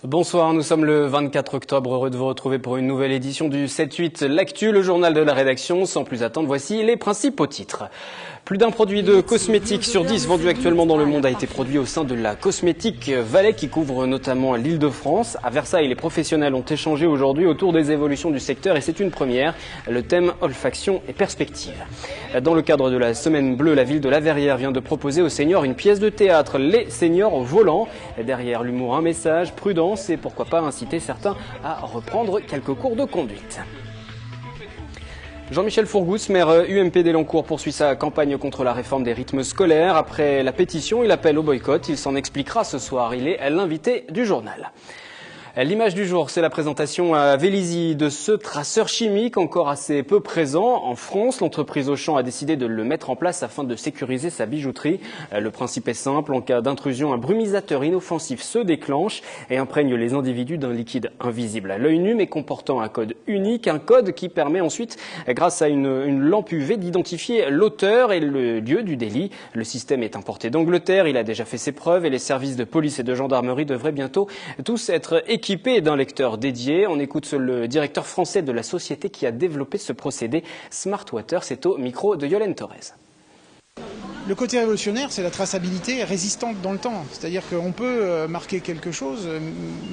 Bonsoir, nous sommes le 24 octobre, heureux de vous retrouver pour une nouvelle édition du 7-8 L'Actu, le journal de la rédaction. Sans plus attendre, voici les principaux titres. Plus d'un produit de cosmétiques sur 10 vendu actuellement dans le monde a été produit au sein de la Cosmétique Vallée qui couvre notamment l'Île-de-France. À Versailles, les professionnels ont échangé aujourd'hui autour des évolutions du secteur et c'est une première, le thème olfaction et perspective. Dans le cadre de la Semaine Bleue, la ville de La Verrière vient de proposer aux seniors une pièce de théâtre, Les Seniors au volant. Derrière l'humour, un message, prudence et pourquoi pas inciter certains à reprendre quelques cours de conduite. Jean-Michel Fourgousse, maire UMP d'Elancourt, poursuit sa campagne contre la réforme des rythmes scolaires. Après la pétition, il appelle au boycott. Il s'en expliquera ce soir. Il est l'invité du journal. L'image du jour, c'est la présentation à Vélizy de ce traceur chimique encore assez peu présent en France. L'entreprise Auchan a décidé de le mettre en place afin de sécuriser sa bijouterie. Le principe est simple, en cas d'intrusion, un brumisateur inoffensif se déclenche et imprègne les individus d'un liquide invisible à l'œil nu mais comportant un code unique, un code qui permet ensuite, grâce à une lampe UV, d'identifier l'auteur et le lieu du délit. Le système est importé d'Angleterre, il a déjà fait ses preuves et les services de police et de gendarmerie devraient bientôt tous être équipé d'un lecteur dédié. On écoute le directeur français de la société qui a développé ce procédé, Smart Water. C'est au micro de Yolène Torres. Le côté révolutionnaire, c'est la traçabilité résistante dans le temps. C'est-à-dire qu'on peut marquer quelque chose,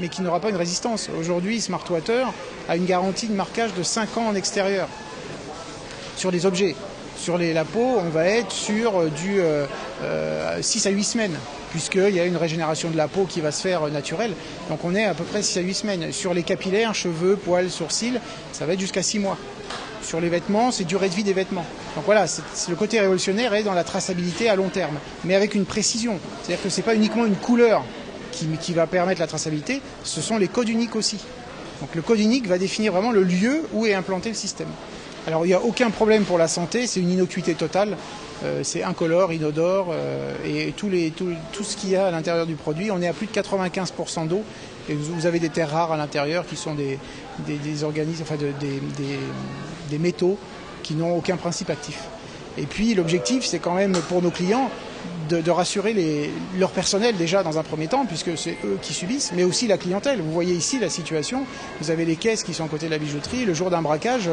mais qui n'aura pas une résistance. Aujourd'hui, Smart Water a une garantie de marquage de 5 ans en extérieur sur les objets. Sur la peau, on va être sur du 6 à 8 semaines, puisqu'il y a une régénération de la peau qui va se faire naturelle. Donc on est à peu près 6 à 8 semaines. Sur les capillaires, cheveux, poils, sourcils, ça va être jusqu'à 6 mois. Sur les vêtements, c'est durée de vie des vêtements. Donc voilà, le côté révolutionnaire est dans la traçabilité à long terme, mais avec une précision. C'est-à-dire que ce n'est pas uniquement une couleur qui va permettre la traçabilité, ce sont les codes uniques aussi. Donc le code unique va définir vraiment le lieu où est implanté le système. Alors il n'y a aucun problème pour la santé, c'est une innocuité totale, c'est incolore, inodore et tout ce qu'il y a à l'intérieur du produit. On est à plus de 95% d'eau et vous avez des terres rares à l'intérieur qui sont des organismes, enfin des métaux qui n'ont aucun principe actif. Et puis l'objectif, c'est quand même pour nos clients de rassurer leur personnel déjà dans un premier temps, puisque c'est eux qui subissent, mais aussi la clientèle. Vous voyez ici la situation, vous avez les caisses qui sont à côté de la bijouterie, le jour d'un braquage,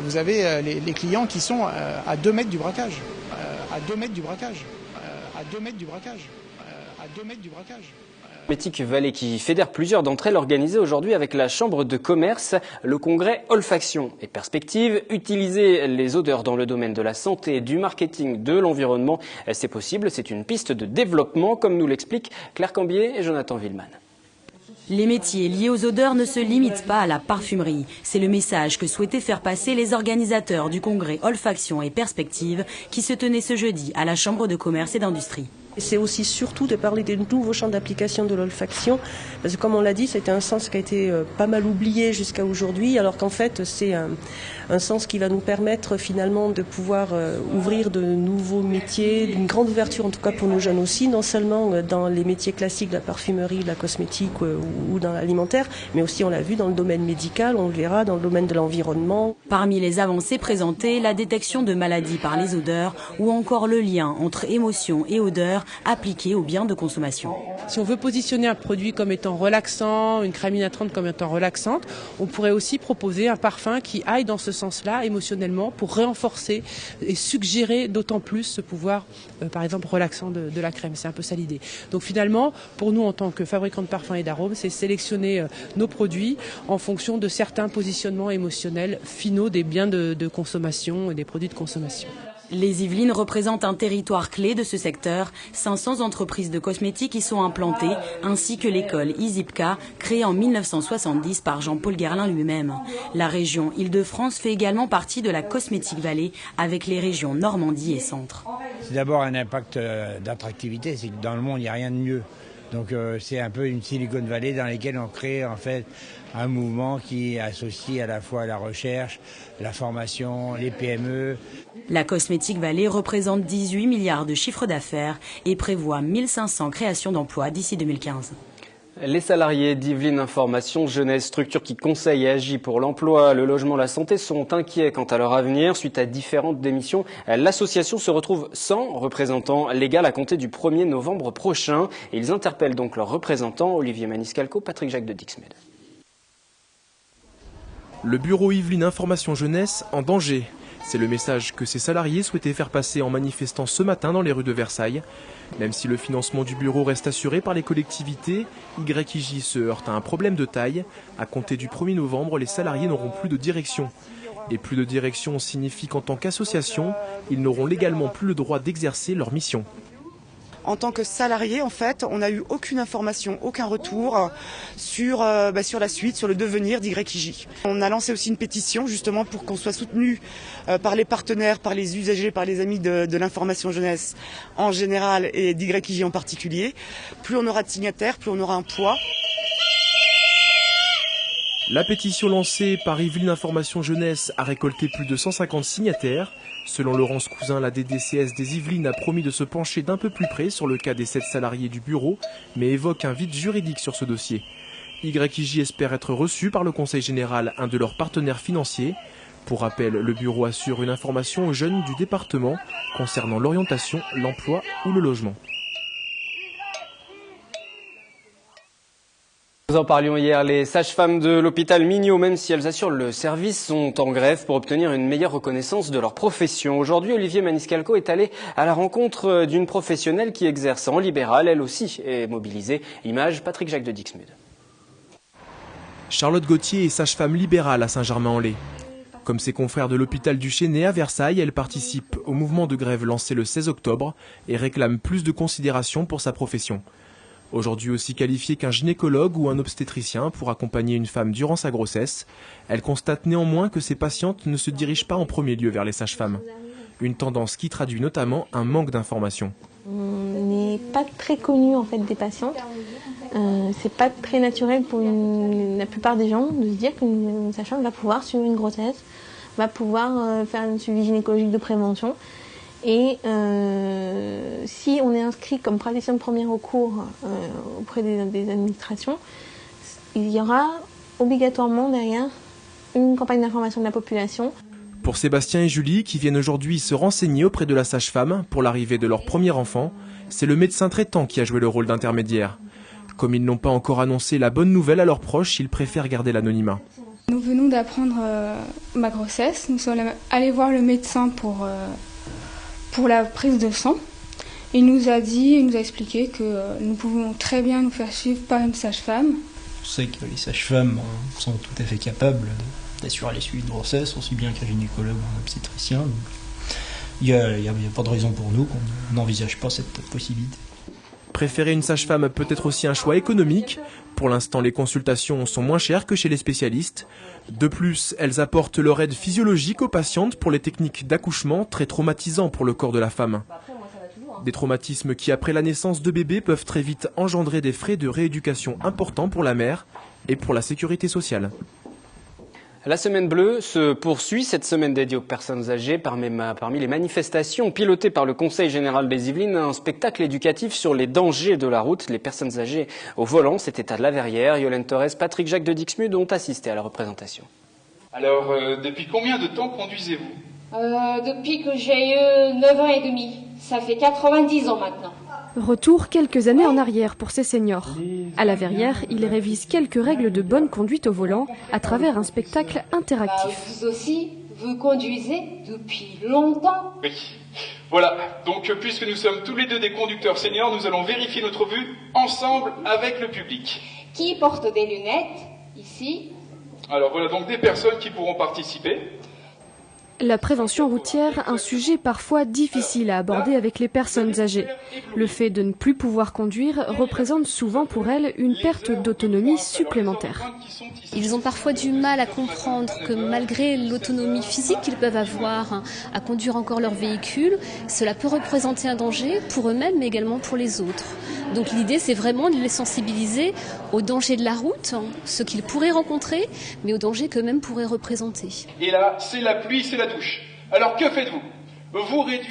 vous avez les clients qui sont à 2 mètres du braquage, à 2 mètres du braquage, à 2 mètres du braquage, à 2 mètres du braquage. Cosmétique Vallée qui fédère plusieurs d'entre elles, organisées aujourd'hui avec la Chambre de commerce, le congrès Olfaction et Perspective. Utiliser les odeurs dans le domaine de la santé, du marketing, de l'environnement, c'est possible, c'est une piste de développement, comme nous l'expliquent Claire Cambier et Jonathan Villeman. Les métiers liés aux odeurs ne se limitent pas à la parfumerie. C'est le message que souhaitaient faire passer les organisateurs du congrès Olfaction et Perspective qui se tenait ce jeudi à la Chambre de commerce et d'industrie. C'est aussi surtout de parler des nouveaux champs d'application de l'olfaction, parce que comme on l'a dit, c'était un sens qui a été pas mal oublié jusqu'à aujourd'hui, alors qu'en fait c'est un sens qui va nous permettre finalement de pouvoir ouvrir de nouveaux métiers, une grande ouverture en tout cas pour nos jeunes aussi, non seulement dans les métiers classiques de la parfumerie, de la cosmétique ou dans l'alimentaire, mais aussi on l'a vu dans le domaine médical, on le verra dans le domaine de l'environnement. Parmi les avancées présentées, la détection de maladies par les odeurs ou encore le lien entre émotion et odeur appliqué aux biens de consommation. Si on veut positionner un produit comme étant relaxant, une crème hydrantante comme étant relaxante, on pourrait aussi proposer un parfum qui aille dans ce sens-là émotionnellement pour renforcer et suggérer d'autant plus ce pouvoir, par exemple, relaxant de la crème. C'est un peu ça l'idée. Donc finalement, pour nous en tant que fabricants de parfums et d'arômes, c'est sélectionner nos produits en fonction de certains positionnements émotionnels finaux des biens de consommation et des produits de consommation. Les Yvelines représentent un territoire clé de ce secteur. 500 entreprises de cosmétiques y sont implantées, ainsi que l'école ISIPCA, créée en 1970 par Jean-Paul Guerlain lui-même. La région Île-de-France fait également partie de la Cosmétique Vallée, avec les régions Normandie et Centre. C'est d'abord un impact d'attractivité, c'est que dans le monde, il n'y a rien de mieux. Donc c'est un peu une Silicon Valley dans laquelle on crée en fait un mouvement qui associe à la fois la recherche, la formation, les PME. La Cosmétique Vallée représente 18 milliards de chiffre d'affaires et prévoit 1500 créations d'emplois d'ici 2015. Les salariés d'Yvelines Information Jeunesse, structure qui conseille et agit pour l'emploi, le logement, la santé, sont inquiets quant à leur avenir. Suite à différentes démissions, l'association se retrouve sans représentant légal à compter du 1er novembre prochain. Et ils interpellent donc leurs représentants, Olivier Maniscalco, Patrick Jacques de Dixmed. Le bureau Yvelines Information Jeunesse en danger. C'est le message que ces salariés souhaitaient faire passer en manifestant ce matin dans les rues de Versailles. Même si le financement du bureau reste assuré par les collectivités, YIJ se heurte à un problème de taille. À compter du 1er novembre, les salariés n'auront plus de direction. Et plus de direction signifie qu'en tant qu'association, ils n'auront légalement plus le droit d'exercer leur mission. En tant que salarié, en fait, on n'a eu aucune information, aucun retour sur la suite, sur le devenir d'YIJ. On a lancé aussi une pétition justement pour qu'on soit soutenu par les partenaires, par les usagers, par les amis de l'information jeunesse en général et d'YIJ en particulier. Plus on aura de signataires, plus on aura un poids. La pétition lancée par Yvelines Information Jeunesse a récolté plus de 150 signataires. Selon Laurence Cousin, la DDCS des Yvelines a promis de se pencher d'un peu plus près sur le cas des 7 salariés du bureau, mais évoque un vide juridique sur ce dossier. YIJ espère être reçu par le Conseil général, un de leurs partenaires financiers. Pour rappel, le bureau assure une information aux jeunes du département concernant l'orientation, l'emploi ou le logement. Nous en parlions hier, les sages-femmes de l'hôpital Mignot, même si elles assurent le service, sont en grève pour obtenir une meilleure reconnaissance de leur profession. Aujourd'hui, Olivier Maniscalco est allé à la rencontre d'une professionnelle qui exerce en libéral, elle aussi est mobilisée. Image, Patrick Jacques de Dixmude. Charlotte Gauthier est sage-femme libérale à Saint-Germain-en-Laye. Comme ses confrères de l'hôpital du Chesnay à Versailles, elle participe au mouvement de grève lancé le 16 octobre et réclame plus de considération pour sa profession. Aujourd'hui aussi qualifiée qu'un gynécologue ou un obstétricien pour accompagner une femme durant sa grossesse, elle constate néanmoins que ses patientes ne se dirigent pas en premier lieu vers les sages-femmes. Une tendance qui traduit notamment un manque d'information. On n'est pas très connu en fait des patientes. C'est pas très naturel pour la plupart des gens de se dire qu'une sage-femme va pouvoir suivre une grossesse, va pouvoir faire un suivi gynécologique de prévention. Et si on est inscrit comme praticien de premier recours auprès des administrations, il y aura obligatoirement derrière une campagne d'information de la population. Pour Sébastien et Julie, qui viennent aujourd'hui se renseigner auprès de la sage-femme pour l'arrivée de leur premier enfant, c'est le médecin traitant qui a joué le rôle d'intermédiaire. Comme ils n'ont pas encore annoncé la bonne nouvelle à leurs proches, ils préfèrent garder l'anonymat. Nous venons d'apprendre ma grossesse. Nous sommes allés voir le médecin pour la prise de sang. Il nous a expliqué que nous pouvons très bien nous faire suivre par une sage-femme. On sait que les sages-femmes sont tout à fait capables d'assurer les suivis de grossesse, aussi bien qu'un gynécologue ou un obstétricien. Il n'y a pas de raison pour nous qu'on n'envisage pas cette possibilité. Préférer une sage-femme peut être aussi un choix économique. Pour l'instant, les consultations sont moins chères que chez les spécialistes. De plus, elles apportent leur aide physiologique aux patientes pour les techniques d'accouchement très traumatisants pour le corps de la femme. Des traumatismes qui, après la naissance de bébés, peuvent très vite engendrer des frais de rééducation importants pour la mère et pour la sécurité sociale. La semaine bleue se poursuit, cette semaine dédiée aux personnes âgées. Parmi les manifestations pilotées par le Conseil général des Yvelines, un spectacle éducatif sur les dangers de la route. Les personnes âgées au volant, c'était à La Verrière. Yolène Torres, Patrick Jacques de Dixmude ont assisté à la représentation. Alors, depuis combien de temps conduisez-vous ? Depuis que j'ai eu 9 ans et demi. Ça fait 90 ans maintenant. Retour quelques années en arrière pour ces seniors. À La Verrière, ils révisent quelques règles de bonne conduite au volant à travers un spectacle interactif. Vous aussi, vous conduisez depuis longtemps ? Oui. Voilà, donc puisque nous sommes tous les deux des conducteurs seniors, nous allons vérifier notre vue ensemble avec le public. Qui porte des lunettes, ici ? Alors voilà donc des personnes qui pourront participer. La prévention routière, un sujet parfois difficile à aborder avec les personnes âgées. Le fait de ne plus pouvoir conduire représente souvent pour elles une perte d'autonomie supplémentaire. Ils ont parfois du mal à comprendre que malgré l'autonomie physique qu'ils peuvent avoir à conduire encore leur véhicule, cela peut représenter un danger pour eux-mêmes mais également pour les autres. Donc l'idée c'est vraiment de les sensibiliser aux dangers de la route, ce qu'ils pourraient rencontrer, mais aux dangers qu'eux-mêmes pourraient représenter. Et là, c'est la pluie, c'est la douche. Alors que faites-vous ?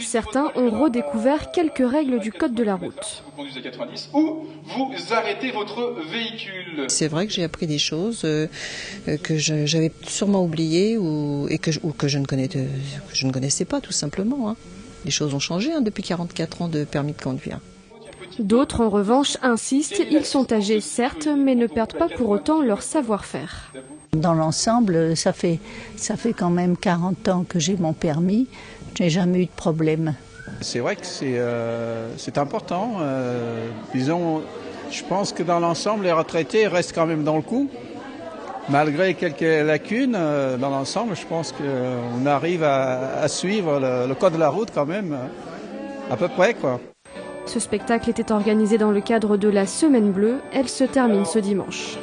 Certains ont redécouvert quelques règles du code de la route. Vous conduisez à 90 ou vous arrêtez votre véhicule. C'est vrai que j'ai appris des choses que j'avais sûrement oubliées ou que je ne connaissais pas tout simplement. Hein. Les choses ont changé depuis 44 ans de permis de conduire. D'autres, en revanche, insistent. Ils sont âgés, certes, mais ne perdent pas pour autant leur savoir-faire. Dans l'ensemble, ça fait quand même 40 ans que j'ai mon permis. Je n'ai jamais eu de problème. C'est vrai que c'est important. Disons, je pense que dans l'ensemble, les retraités restent quand même dans le coup. Malgré quelques lacunes, dans l'ensemble, je pense qu'on arrive à suivre le code de la route quand même, à peu près, quoi. Ce spectacle était organisé dans le cadre de la Semaine Bleue. Elle se termine ce dimanche.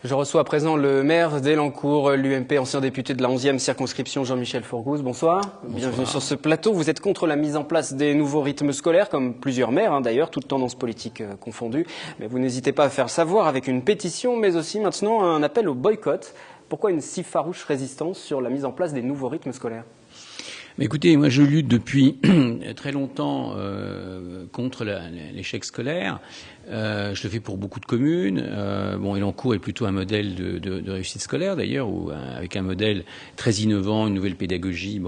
Je reçois à présent le maire d'Elancourt, l'UMP, ancien député de la 11e circonscription, Jean-Michel Fourgouze. Bonsoir. Bienvenue sur ce plateau. Vous êtes contre la mise en place des nouveaux rythmes scolaires, comme plusieurs maires d'ailleurs, toutes tendances politiques confondues. Mais vous n'hésitez pas à faire savoir avec une pétition, mais aussi maintenant un appel au boycott. Pourquoi une si farouche résistance sur la mise en place des nouveaux rythmes scolaires ? Mais écoutez, moi je lutte depuis très longtemps contre l'échec scolaire. Je le fais pour beaucoup de communes. Elancourt est plutôt un modèle de réussite scolaire d'ailleurs, ou avec un modèle très innovant, une nouvelle pédagogie.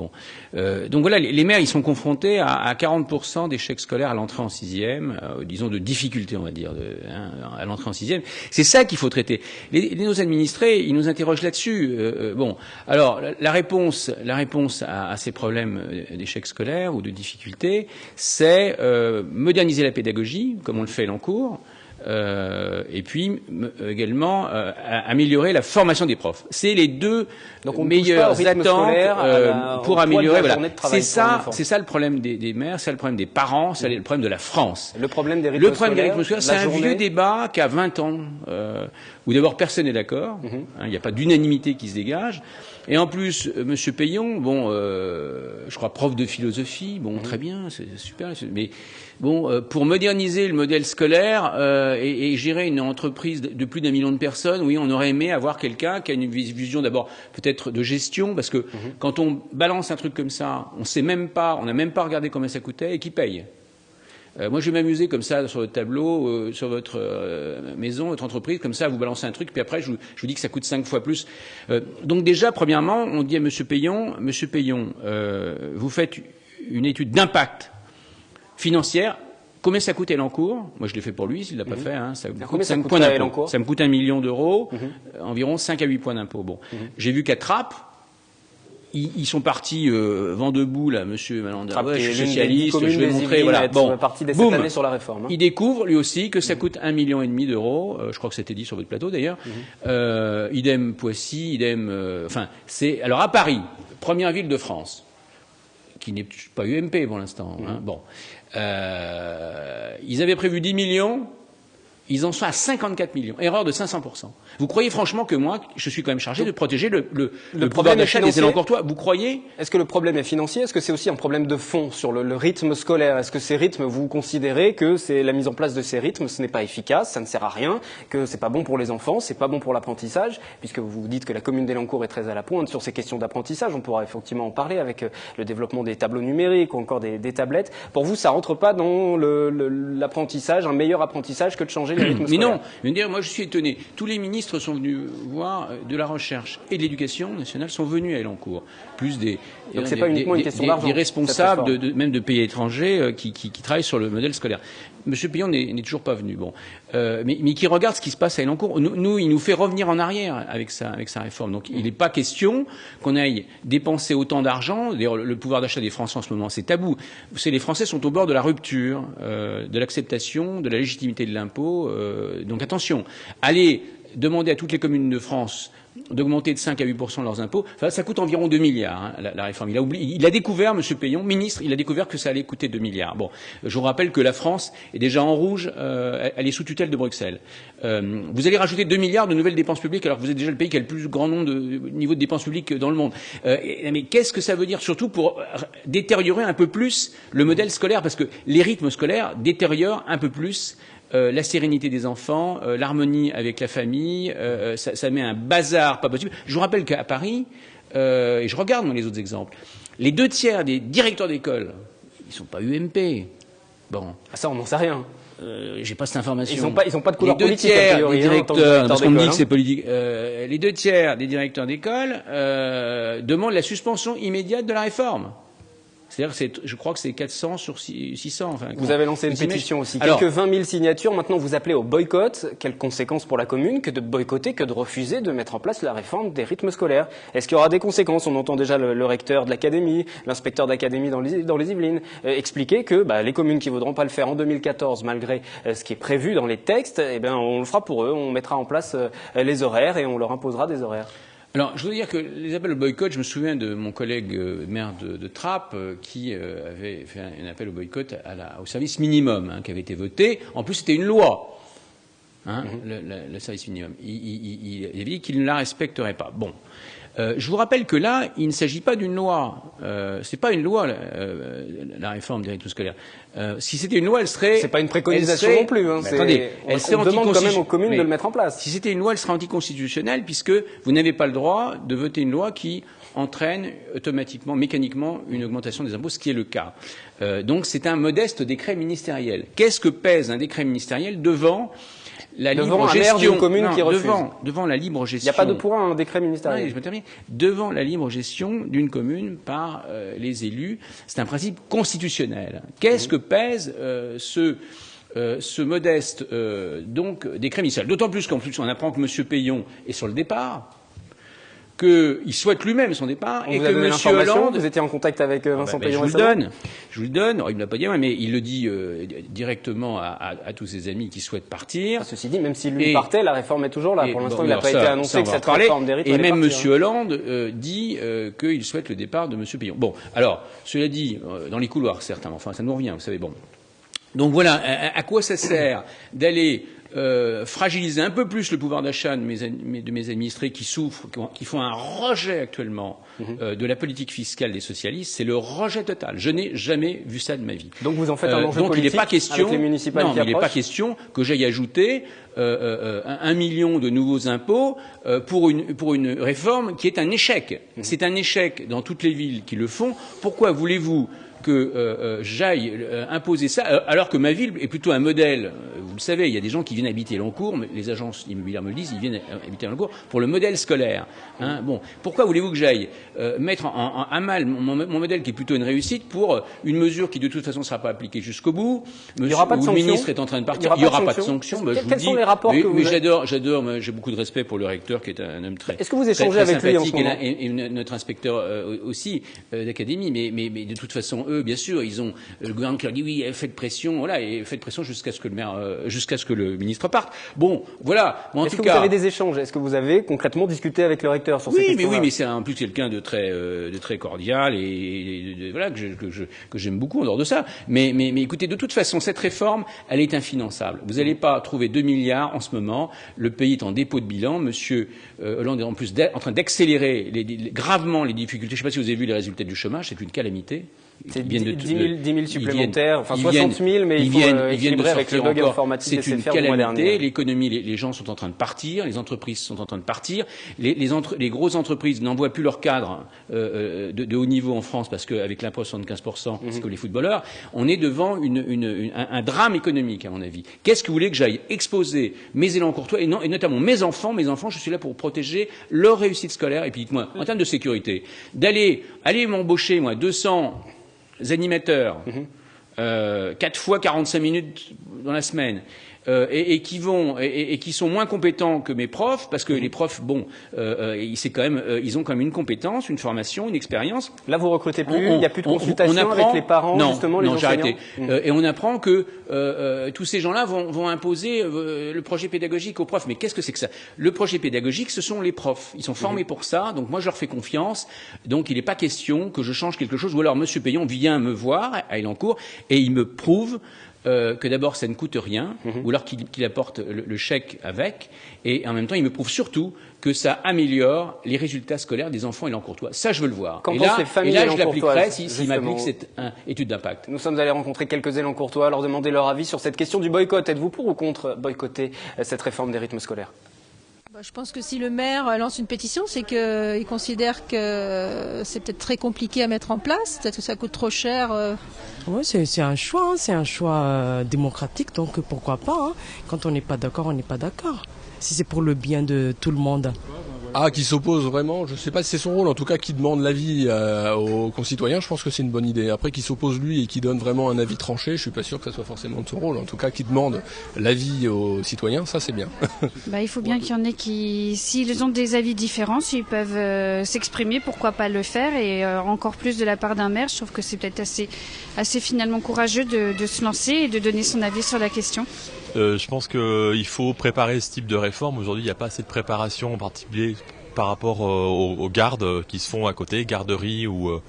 Donc voilà, les maires ils sont confrontés à 40% d'échecs scolaires à l'entrée en sixième, disons de difficultés on va dire à l'entrée en sixième. C'est ça qu'il faut traiter. Nos administrés ils nous interrogent là-dessus. Alors la réponse à ces problèmes d'échecs scolaires ou de difficultés, c'est moderniser la pédagogie comme on le fait à Elancourt. Et puis également améliorer la formation des profs. C'est les deux meilleures attentes pour améliorer. Voilà. C'est ça le problème des maires, c'est le problème des parents, c'est le problème de la France. Le problème des rythmes scolaires, c'est un vieux débat qui a 20 ans, où d'abord personne n'est d'accord, il n'y a pas d'unanimité qui se dégage. Et en plus, Monsieur Payon, je crois prof de philosophie, très bien, c'est super, mais pour moderniser le modèle scolaire et gérer une entreprise de plus d'1 million de personnes, oui, on aurait aimé avoir quelqu'un qui a une vision d'abord peut-être de gestion, parce que quand on balance un truc comme ça, on n'a même pas regardé combien ça coûtait et qui paye. Moi, je vais m'amuser comme ça sur le tableau, sur votre maison, votre entreprise, comme ça, vous balancez un truc, puis après, je vous dis que ça coûte 5 fois plus. Donc déjà, premièrement, on dit à Monsieur Payon, vous faites une étude d'impact financière. Combien ça coûte Elancourt? Moi, je l'ai fait pour lui, s'il l'a pas fait. Ça me coûte 5 points d'impôt. Ça me coûte 1 million d'euros, environ 5 à 8 points d'impôt. J'ai vu qu'à Trappes, ils sont partis vent debout là, Monsieur Malandra, je suis socialiste, je vais montrer, voilà. Parti dès cette année sur la réforme. Il découvre lui aussi que ça coûte 1,5 million d'euros. Je crois que c'était dit sur votre plateau d'ailleurs. Idem Poissy, alors à Paris, première ville de France, qui n'est pas UMP pour l'instant. Ils avaient prévu 10 millions. Ils en sont à 54 millions. Erreur de 500%. Vous croyez franchement que moi, je suis quand même chargé de protéger le pouvoir d'achat des Élancourtois? Vous croyez? Est-ce que le problème est financier? Est-ce que c'est aussi un problème de fond sur le rythme scolaire? Est-ce que ces rythmes, vous considérez que c'est la mise en place de ces rythmes, ce n'est pas efficace, ça ne sert à rien, que c'est pas bon pour les enfants, c'est pas bon pour l'apprentissage, puisque vous dites que la commune d'Elancourt est très à la pointe sur ces questions d'apprentissage. On pourra effectivement en parler avec le développement des tableaux numériques ou encore des tablettes. Pour vous, ça rentre pas dans l'apprentissage, un meilleur apprentissage que de changer les rythmes scolaires? Non, moi je suis étonné. Tous les ministres sont venus voir de la recherche et de l'éducation nationale sont venus à Elancourt. Plus des responsables même de pays étrangers qui travaillent sur le modèle scolaire. Monsieur Payon n'est toujours pas venu. Mais qui regarde ce qui se passe à Elancourt. Nous, il nous fait revenir en arrière avec sa réforme. Donc, il n'est pas question qu'on aille dépenser autant d'argent. D'ailleurs, le pouvoir d'achat des Français en ce moment, c'est tabou. Vous savez, les Français sont au bord de la rupture, de l'acceptation, de la légitimité de l'impôt. Donc, attention. Allez demander à toutes les communes de France d'augmenter de 5 à 8% leurs impôts, ça coûte environ 2 milliards, la réforme. Il a découvert, Monsieur Payon, ministre, il a découvert que ça allait coûter 2 milliards. Je vous rappelle que la France est déjà en rouge, elle est sous tutelle de Bruxelles. Vous allez rajouter 2 milliards de nouvelles dépenses publiques alors que vous êtes déjà le pays qui a le plus grand nombre de niveau de dépenses publiques dans le monde. Mais qu'est-ce que ça veut dire surtout pour détériorer un peu plus le modèle scolaire? Parce que les rythmes scolaires détériorent un peu plus la sérénité des enfants, l'harmonie avec la famille, ça met un bazar pas possible. Je vous rappelle qu'à Paris, et je regarde dans les autres exemples, les 2/3 des directeurs d'école, ils sont pas UMP. Bon. Ah, ça, on n'en sait rien. J'ai pas cette information. Ils ont pas de couleur politique. Les 2/3 a priori, des directeurs, parce qu'on me dit que hein. c'est politique. Les 2/3 des directeurs d'école demandent la suspension immédiate de la réforme. C'est-à-dire, je crois que c'est 400 sur 600. Enfin, vous avez lancé une pétition aussi. Alors, quelques 20 000 signatures. Maintenant, vous appelez au boycott. Quelles conséquences pour la commune que de boycotter, que de refuser de mettre en place la réforme des rythmes scolaires? Est-ce qu'il y aura des conséquences? On entend déjà le recteur de l'académie, l'inspecteur d'académie dans les Yvelines, expliquer que les communes qui voudront pas le faire en 2014, malgré ce qui est prévu dans les textes, eh ben, on le fera pour eux. On mettra en place les horaires et on leur imposera des horaires. Alors, je voudrais dire que les appels au boycott, je me souviens de mon collègue maire de Trappes qui avait fait un appel au boycott au service minimum qui avait été voté. En plus, c'était une loi, le service minimum. Il avait dit qu'il ne la respecterait pas. Bon. Je vous rappelle que là, il ne s'agit pas d'une loi. C'est pas une loi, la réforme des rythmes scolaires. Si c'était une loi, elle serait. C'est pas une préconisation non plus. Hein, attendez, elle serait on demande quand même aux communes de le mettre en place. Si c'était une loi, elle serait anticonstitutionnelle puisque vous n'avez pas le droit de voter une loi qui entraîne automatiquement, mécaniquement, une augmentation des impôts, ce qui est le cas. Donc c'est un modeste décret ministériel. Qu'est-ce que pèse un décret ministériel devant la libre gestion commune qui refuse. Devant la libre gestion. Il n'y a pas de pour un décret ministériel. Non, je me termine. Devant la libre gestion d'une commune par les élus, c'est un principe constitutionnel. Qu'est-ce que pèse ce modeste donc décret ministériel? D'autant plus qu'en plus on apprend que M. Payon est sur le départ, qu'il souhaite lui-même son départ et que M. Hollande. Vous étiez en contact avec Vincent Payon. Je vous le donne. Alors, il ne l'a pas dit, mais il le dit directement à tous ses amis qui souhaitent partir. Ceci dit, même s'il lui partait, la réforme est toujours là. Pour l'instant, il n'a pas été annoncé que cette réforme des rythmes. Et même M. Hollande dit qu'il souhaite le départ de M. Payon. Bon, alors, cela dit, dans les couloirs, certes, enfin, ça nous revient, vous savez. Bon. Donc voilà, à quoi ça sert d'aller fragiliser un peu plus le pouvoir d'achat de mes administrés qui souffrent, qui font un rejet actuellement de la politique fiscale des socialistes? C'est le rejet total. Je n'ai jamais vu ça de ma vie. Donc vous en faites un enjeu politique il n'est pas question, avec les municipales il n'est pas question que j'aille ajouter 1 million de nouveaux impôts pour une réforme qui est un échec. C'est un échec dans toutes les villes qui le font. Pourquoi voulez-vous que j'aille imposer ça, alors que ma ville est plutôt un modèle? Vous le savez, il y a des gens qui viennent habiter Lancourt, mais les agences immobilières me le disent, ils viennent habiter Lancourt pour le modèle scolaire. Bon, pourquoi voulez-vous que j'aille mettre à mal mon modèle qui est plutôt une réussite pour une mesure qui de toute façon ne sera pas appliquée jusqu'au bout? Il n'y aura pas de sanction. Le ministre est en train de partir. Il n'y aura pas de sanction. Quels sont les rapports que vous avez? J'adore, j'ai beaucoup de respect pour le recteur qui est un homme très. Est-ce que vous échangez avec lui en ce moment? Et notre inspecteur aussi d'académie, mais de toute façon, eux, bien sûr, ils ont le gouvernement qui leur dit oui, faites pression, voilà, et faites pression jusqu'à ce que le ministre parte. Bon, voilà. En tout cas, vous avez des échanges? Est-ce que vous avez concrètement discuté avec le recteur sur ces questions-là? Oui, mais c'est en plus quelqu'un de très cordial et voilà que j'aime beaucoup en dehors de ça. Mais écoutez, de toute façon, cette réforme, elle est infinançable. Vous n'allez pas trouver 2 milliards en ce moment. Le pays est en dépôt de bilan. Monsieur Hollande est en plus en train d'accélérer gravement les difficultés. Je ne sais pas si vous avez vu les résultats du chômage. C'est une calamité. C'est 10 000 supplémentaires, enfin 60 000, mais il faut équilibrer avec le bug informatique. C'est une calamité. L'économie, les gens sont en train de partir, les entreprises sont en train de partir. Les grosses entreprises n'envoient plus leurs cadres de haut niveau en France parce qu'avec l'impôt 75%, c'est comme les footballeurs. On est devant un drame économique, à mon avis. Qu'est-ce que vous voulez que j'aille exposer mes élans courtois et notamment mes enfants, je suis là pour protéger leur réussite scolaire. Et puis dites-moi, en termes de sécurité, aller m'embaucher, 200 animateurs, 4 fois 45 minutes dans la semaine, et qui sont moins compétents que mes profs, parce que les profs, ils ont quand même une compétence, une formation, une expérience. Là, vous recrutez plus, il n'y a plus de consultation avec les parents, justement, les enseignants. J'ai arrêté. Et on apprend que tous ces gens-là vont imposer le projet pédagogique aux profs. Mais qu'est-ce que c'est que ça? Le projet pédagogique, ce sont les profs. Ils sont formés pour ça, donc moi je leur fais confiance. Donc il n'est pas question que je change quelque chose. Ou alors M. Payon vient me voir à Elancourt et il me prouve que d'abord ça ne coûte rien, ou alors qu'il apporte le chèque avec, et en même temps il me prouve surtout que ça améliore les résultats scolaires des enfants Élan-Courtois. Ça, je veux le voir. Et là, je l'appliquerai s'il m'applique cette étude d'impact. Nous sommes allés rencontrer quelques Élan-Courtois, leur demander leur avis sur cette question du boycott. Êtes-vous pour ou contre boycotter cette réforme des rythmes scolaires ? Je pense que si le maire lance une pétition, c'est qu'il considère que c'est peut-être très compliqué à mettre en place, peut-être que ça coûte trop cher. Oui, c'est un choix démocratique, donc pourquoi pas, hein. Quand on n'est pas d'accord, on n'est pas d'accord. Si c'est pour le bien de tout le monde. Ah, qui s'oppose vraiment, je ne sais pas si c'est son rôle, en tout cas qui demande l'avis aux concitoyens, je pense que c'est une bonne idée. Après, qui s'oppose lui et qui donne vraiment un avis tranché, je ne suis pas sûr que ça soit forcément de son rôle. En tout cas, qui demande l'avis aux citoyens, ça c'est bien. Il faut bien qu'il y en ait qui, s'ils ont des avis différents, s'ils peuvent s'exprimer, pourquoi pas le faire, et encore plus de la part d'un maire, je trouve que c'est peut-être assez finalement courageux de se lancer et de donner son avis sur la question. Je pense qu'il faut préparer ce type de réforme. Aujourd'hui, il n'y a pas assez de préparation, en particulier par rapport aux gardes qui se font à côté, garderies ou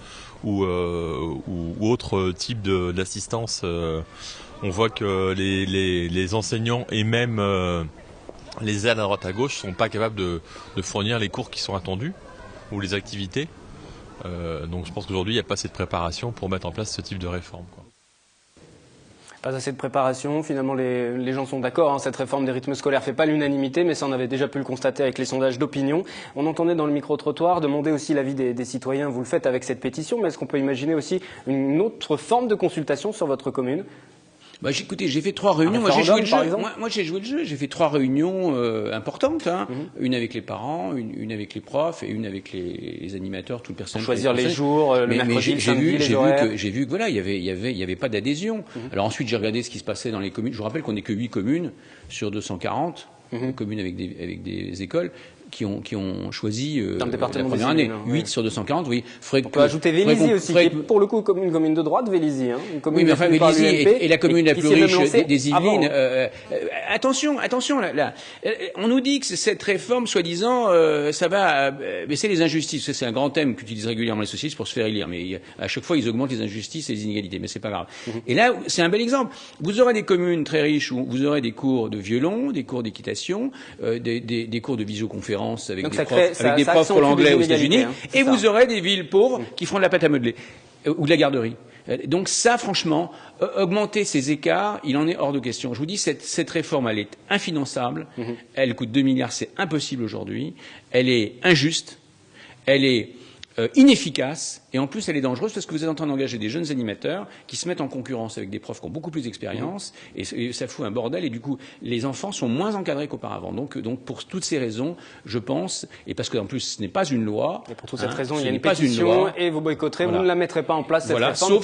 autres types d'assistance. On voit que les enseignants et même les aides à droite à gauche ne sont pas capables de fournir les cours qui sont attendus ou les activités. Donc je pense qu'aujourd'hui, il n'y a pas assez de préparation pour mettre en place ce type de réforme, quoi. Pas assez de préparation, finalement les gens sont d'accord, hein. Cette réforme des rythmes scolaires fait pas l'unanimité, mais ça on avait déjà pu le constater avec les sondages d'opinion. On entendait dans le micro-trottoir demander aussi l'avis des citoyens, vous le faites avec cette pétition, mais est-ce qu'on peut imaginer aussi une autre forme de consultation sur votre commune ? Écoutez, j'ai fait 3 réunions. Moi, j'ai joué le jeu. J'ai fait 3 réunions importantes. Hein. Une avec les parents, une avec les profs et une avec les animateurs, tout le personnel. Pour choisir les jours, le mercredi, le samedi, les horaires. J'ai vu que voilà, il y avait pas d'adhésion. Alors ensuite, j'ai regardé ce qui se passait dans les communes. Je vous rappelle qu'on n'est que 8 communes sur 240 communes avec des écoles qui ont choisi la première année. 8 sur 240, oui. On peut ajouter Vélizy aussi, qui est pour le coup une commune de droite, Vélizy. Hein, oui, mais enfin, Vélizy est la commune la plus riche des Yvelines. Attention, là. On nous dit que cette réforme, soi-disant, ça va baisser les injustices. C'est un grand thème qu'utilisent régulièrement les socialistes pour se faire élire. Mais à chaque fois, ils augmentent les injustices et les inégalités. Mais c'est pas grave. Et là, c'est un bel exemple. Vous aurez des communes très riches où vous aurez des cours de violon, des cours d'équitation, des cours de visioconférence avec des profs pour l'anglais aux États-Unis, et vous aurez des villes pauvres qui feront de la pâte à modeler ou de la garderie. Donc ça, franchement, augmenter ces écarts, il en est hors de question. Je vous dis, cette réforme, elle est infinançable, elle coûte 2 milliards, c'est impossible aujourd'hui, elle est injuste, elle est inefficace, et en plus elle est dangereuse parce que vous êtes en train d'engager des jeunes animateurs qui se mettent en concurrence avec des profs qui ont beaucoup plus d'expérience, et ça fout un bordel, et du coup les enfants sont moins encadrés qu'auparavant. Donc pour toutes ces raisons, je pense, et parce qu'en plus ce n'est pas une loi, et pour toute cette raison, il y a une pétition et vous boycotterez, vous ne la mettrez pas en place cette réforme,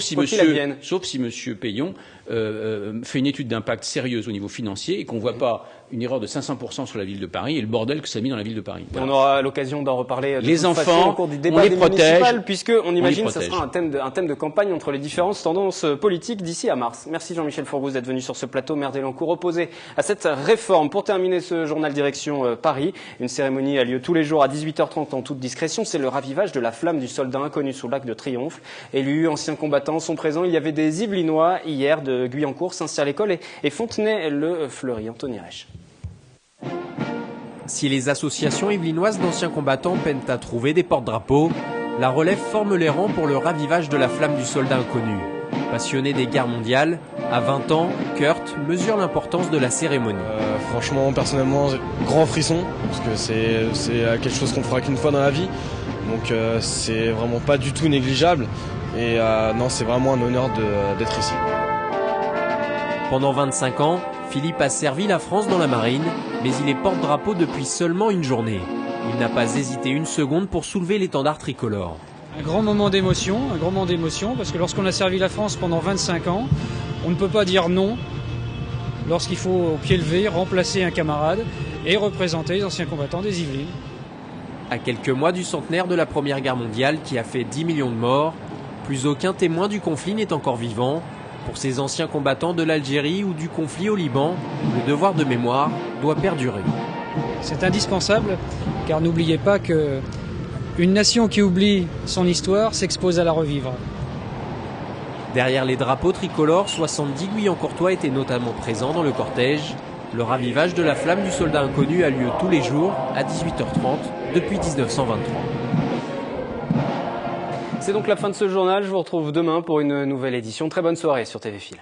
sauf si monsieur Payon fait une étude d'impact sérieuse au niveau financier et qu'on ne voit pas une erreur de 500% sur la ville de Paris et le bordel que ça a mis dans la ville de Paris. Voilà. On aura l'occasion d'en reparler les enfants, au cours du débat puisque on imagine que ce sera un thème de campagne entre les différentes tendances politiques d'ici à mars. Merci Jean-Michel Fourgouze d'être venu sur ce plateau. Maire d'Élancourt opposé à cette réforme. Pour terminer ce journal direction Paris, une cérémonie a lieu tous les jours à 18h30 en toute discrétion. C'est le ravivage de la flamme du soldat inconnu sous l'Arc de Triomphe. Élus, anciens combattants sont présents. Il y avait des Yvelinois hier de Guyancourt, Saint-Cyr-l'École et Fontenay-le-Fleury. Anthony Rech. Si les associations yvelinoises d'anciens combattants peinent à trouver des porte-drapeaux, la Relève forme les rangs pour le ravivage de la flamme du soldat inconnu. Passionné des guerres mondiales, à 20 ans, Kurt mesure l'importance de la cérémonie. Franchement, personnellement, grand frisson, parce que c'est quelque chose qu'on fera qu'une fois dans la vie. Donc c'est vraiment pas du tout négligeable. Et non, c'est vraiment un honneur d'être ici. Pendant 25 ans, Philippe a servi la France dans la marine, mais il est porte-drapeau depuis seulement une journée. Il n'a pas hésité une seconde pour soulever l'étendard tricolore. Un grand moment d'émotion, parce que lorsqu'on a servi la France pendant 25 ans, on ne peut pas dire non lorsqu'il faut, au pied levé, remplacer un camarade et représenter les anciens combattants des Yvelines. À quelques mois du centenaire de la Première Guerre mondiale qui a fait 10 millions de morts, plus aucun témoin du conflit n'est encore vivant. Pour ces anciens combattants de l'Algérie ou du conflit au Liban, le devoir de mémoire doit perdurer. C'est indispensable, car n'oubliez pas qu'une nation qui oublie son histoire s'expose à la revivre. Derrière les drapeaux tricolores, 70 Guyancourtois étaient notamment présents dans le cortège. Le ravivage de la flamme du soldat inconnu a lieu tous les jours à 18h30 depuis 1923. C'est donc la fin de ce journal. Je vous retrouve demain pour une nouvelle édition. Très bonne soirée sur TV Fil.